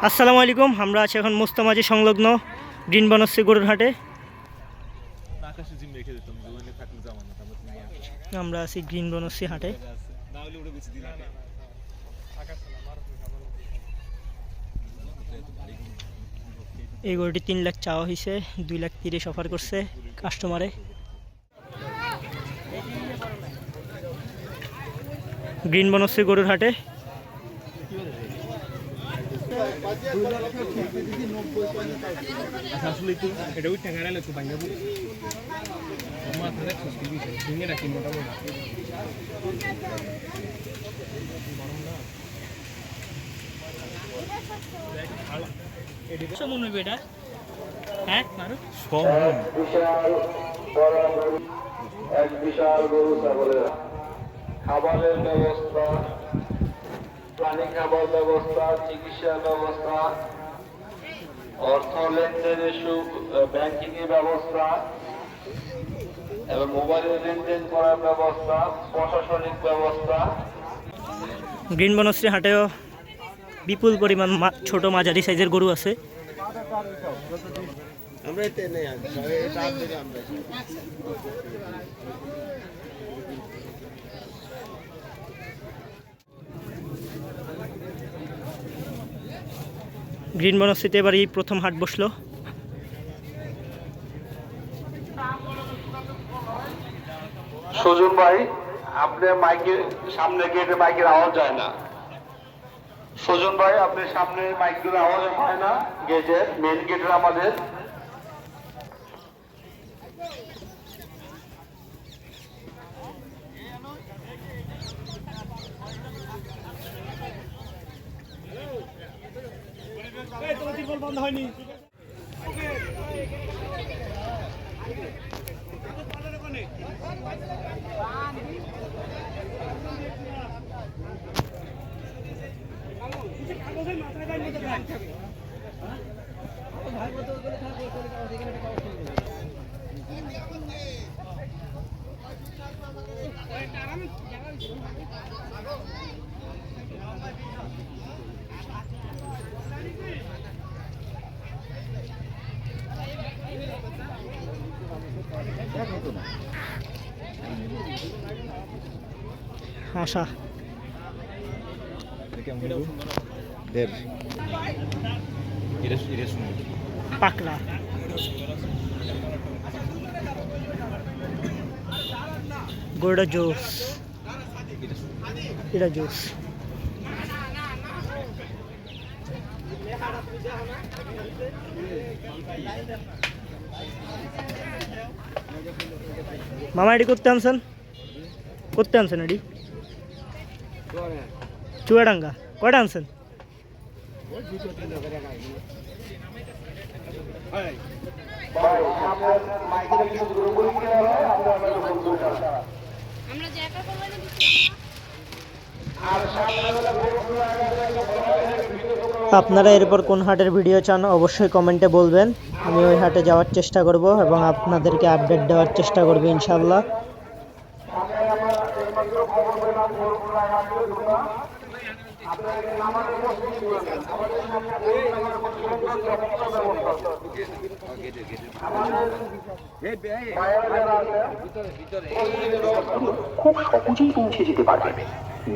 আসসালামু আলাইকুম। আমরা আছি এখন মোস্তামাজি সংলগ্ন গ্রিন বনশ্রী গরুর হাটে। আমরা আছি গ্রিন বনশ্রী হাটে। এই গরুটি 3 লাখ চাওয়া হয়েছে, 2,30,000 অফার করছে কাস্টমারে। গ্রিন বনশ্রী গরুর হাটে বিশাল গরু ছাগলের খাবারের ব্যবস্থা, প্রাণী খাবার ব্যবস্থা, চিকিৎসার ব্যবস্থা, অর্থ লেনদেনের ব্যাংকিং এর ব্যবস্থা এবং মোবাইলে লেনদেন করার ব্যবস্থা, প্রশাসনিক ব্যবস্থা। গ্রিন বনশ্রী হাটেও বিপুল পরিমাণ ছোট মাঝারি সাইজের গরু আছে। গ্রিন বনশ্রীতে এবার এই প্রথম হাট বসলো। সুজন ভাই, আপনার মাইকের সামনে গেটে মাইকের আওয়াজ যায় না। সুজন ভাই, আপনার সামনে মাইকের আওয়াজ হয় না গেটের, মেন গেটের আমাদের। বন্ধ হয়নি। আশা পাকড়া গরুটা জোস, এটা জোস। মামা এটি করতে আনছেন এটি চুয়াডাঙ্গা কয়টা আনছেন? আপনারা এরপর কোন হাটের ভিডিও চান অবশ্যই কমেন্টে বলবেন। আমি ওই হাটে যাওয়ার চেষ্টা করব এবং আপনাদেরকে আপডেট দেওয়ার চেষ্টা করব ইনশাআল্লাহ। খুব সহজেই পৌঁছে যেতে পারবে।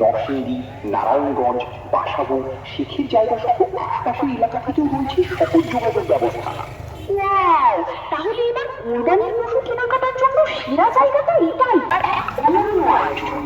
নরসিংদী, নারায়ণগঞ্জ, বাসাবো, শিখির জায়গা সহ আশপাশের এলাকা থেকেও রয়েছে সহজ যোগাযোগ ব্যবস্থা। তাহলে এবার কোরবানির পশু কেনাকাটার জন্য সেরা জায়গাটা এটাই। অনন্য আয়োজন।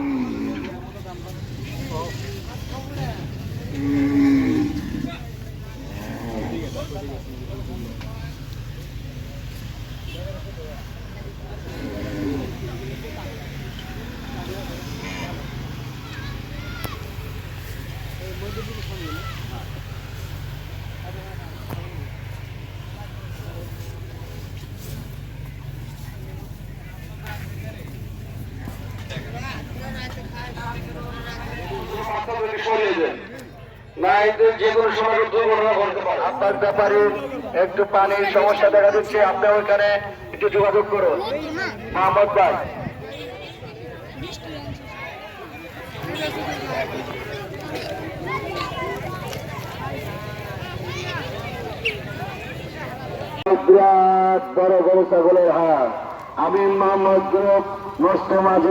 আপনার ব্যাপারে একটু পানির সমস্যা দেখা দিচ্ছে, আপনি ওইখানে একটু যোগাযোগ করুন। মোহাম্মদ ভাই, বিরাট বড় গরু ছাগলের হাট। আমি মোহাম্মদ গ্রুপ নষ্ট মাঝে